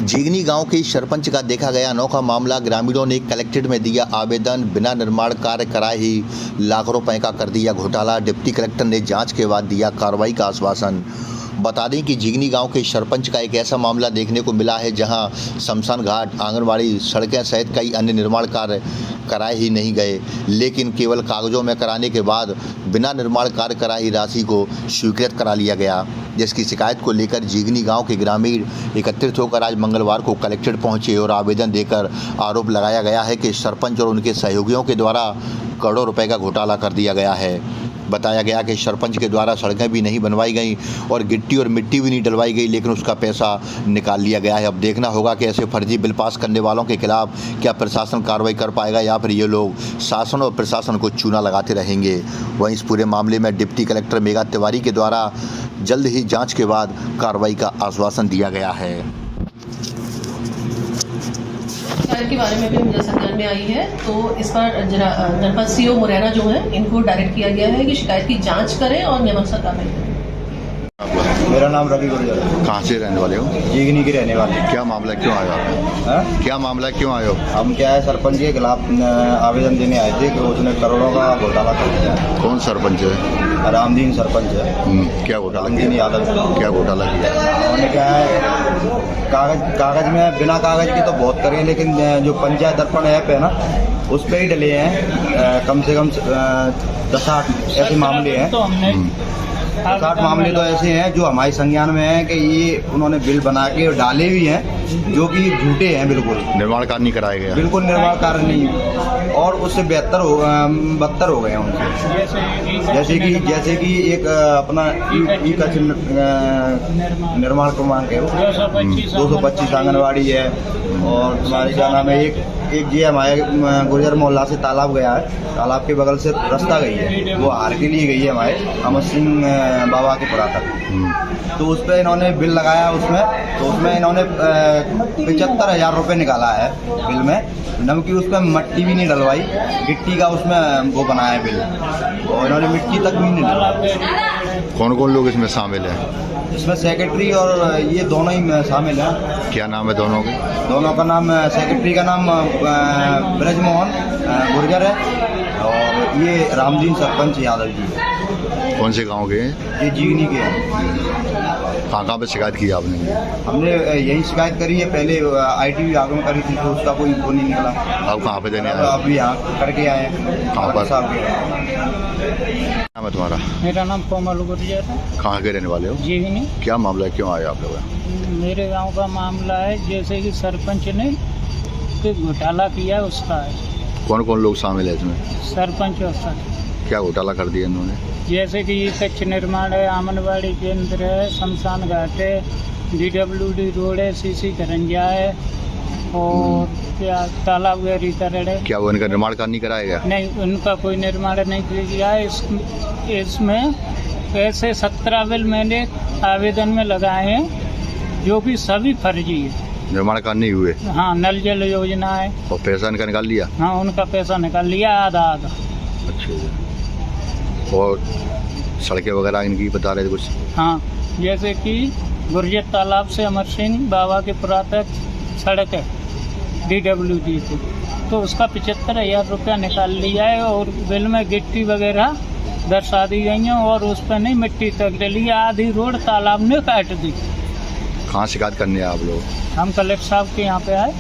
जीगनी गांव के सरपंच का देखा गया अनोखा मामला। ग्रामीणों ने कलेक्ट्रेट में दिया आवेदन, बिना निर्माण कार्य कराए ही लाखों रुपए का कर दिया घोटाला। डिप्टी कलेक्टर ने जांच के बाद दिया कार्रवाई का आश्वासन। बता दें कि जीगनी गांव के सरपंच का एक ऐसा मामला देखने को मिला है जहां शमशान घाट, आंगनबाड़ी, सड़कें सहित कई अन्य निर्माण कार्य कराए ही नहीं गए, लेकिन केवल कागजों में कराने के बाद बिना निर्माण कार्य कराए ही राशि को स्वीकृत करा लिया गया। जिसकी शिकायत को लेकर जीगनी गांव के ग्रामीण एकत्रित होकर आज मंगलवार को कलेक्ट्रेट पहुंचे और आवेदन देकर आरोप लगाया गया है कि सरपंच और उनके सहयोगियों के द्वारा करोड़ों रुपए का घोटाला कर दिया गया है। बताया गया कि सरपंच के द्वारा सड़कें भी नहीं बनवाई गई और गिट्टी और मिट्टी भी नहीं डलवाई गई, लेकिन उसका पैसा निकाल लिया गया है। अब देखना होगा कि ऐसे फर्जी बिल पास करने वालों के खिलाफ क्या प्रशासन कार्रवाई कर पाएगा या फिर ये लोग शासन और प्रशासन को चूना लगाते रहेंगे। वहीं इस पूरे मामले में डिप्टी कलेक्टर मेघा तिवारी के द्वारा जल्द ही जाँच के बाद कार्रवाई का आश्वासन दिया गया है। के बारे में भी मुझे संज्ञान में आई है, तो इस पर जनपद सीओ मुरैना जो है इनको डायरेक्ट किया गया है कि शिकायत की जांच करें और नियमानुसार कार्रवाई करें। मेरा नाम रवि गुर्जर है। कहाँ से रहने वाले हो? जीगनी के रहने वाले। क्या मामला, क्यों आए आप? क्या मामला, क्यों आए हो? हम क्या है, सरपंच के खिलाफ आवेदन देने आए थे कि उसने करोड़ों का घोटाला कर दिया। कौन सरपंच है? रामदीन सरपंच है। क्या घोटाला रामदीन यादव। क्या घोटाला किया? उन्होंने क्या है, कागज में बिना कागज के तो बहुत करे, लेकिन जो पंचायत दर्पण ऐप है ना, उस पर ही डले हैं। कम से कम 10-8 ऐसे मामले हैं। 60 मामले तो ऐसे हैं जो हमारे संज्ञान में हैं कि ये उन्होंने बिल बना के डाले भी हैं जो कि झूठे हैं। बिल्कुल निर्माण कार्य नहीं कराया गया। बिल्कुल निर्माण कार्य नहीं, और उससे बदतर हो गए हैं उनसे। जैसे कि एक अपना ई का निर्माण क्रमांक है 225 आंगनबाड़ी है, और तुम्हारे क्या नाम है, एक ये हमारे गुर्जर मोहल्ला से तालाब गया है, तालाब के बगल से रास्ता गई है, वो हार के लिए गई है हमारे अमर सिंह बाबा के पुरा तक। तो उस पर इन्होंने बिल लगाया तो उसमें इन्होंने 75,000 रुपये निकाला है बिल में, नमकी उस पर मट्टी भी नहीं डलवाई, गिट्टी का उसमें वो बनाया बिल, और इन्होंने मिट्टी तक भी नहीं डलवाई। कौन कौन लोग इसमें शामिल हैं? इसमें सेक्रेटरी और ये दोनों ही शामिल हैं। क्या नाम है दोनों के? दोनों का नाम, सेक्रेटरी का नाम ब्रजमोहन गुर्जर है, और ये रामदीन सरपंच यादव जी है। कौन से गांव के हैं? ये जीगनी के हैं। कहाँ पे शिकायत की आपने? हमने यही शिकायत करी है, पहले IT विभाग में करी थी तो उसका कोई वो नहीं निकला। आप कहाँ पे देने आए? अभी यहाँ करके आए हैं। कहाँ पर? साहब के। नाम है तुम्हारा? मेरा नाम कोमल गुर्जर है। कहाँ के रहने वाले हो? जीगनी। क्या मामला है, क्यों आए आप लोग? मेरे गांव का मामला है, जैसे कि सरपंच ने घोटाला किया उसका है। कौन कौन लोग शामिल है इसमें? सरपंच और सर। क्या घोटाला कर दिया इन्होंने? जैसे कि कच्छ निर्माण है, आंगनबाड़ी केंद्र है, शमशान घाट है, DWD रोड है, CC करंजा है, और क्या तालाब गहरीकरण है। क्या वो इनका निर्माण कार्य नहीं कराया गया? नहीं, उनका कोई निर्माण नहीं किया है। इसमें ऐसे 17 बिल मैंने आवेदन में लगाए हैं जो कि सभी फर्जी है। निर्माण कार्य नहीं हुए? हाँ, नल जल योजना है। और पैसा इनका निकाल लिया? हाँ, उनका पैसा निकाल लिया आधा। अच्छा। और सड़कें वगैरह इनकी बता रहे थे कुछ? हाँ, जैसे कि गुर्जर तालाब से अमर सिंह बाबा के पुरा तक सड़क है DWD से, तो उसका 75,000 रुपया निकाल लिया है, और बिल में गिट्टी वगैरह दर्शा दी गई हैं, और उस पर नहीं मिट्टी तक डली, आधी रोड तालाब ने काट दी। कहाँ शिकायत करने हैं आप लोग? हम कलेक्टर साहब के यहाँ पे आए।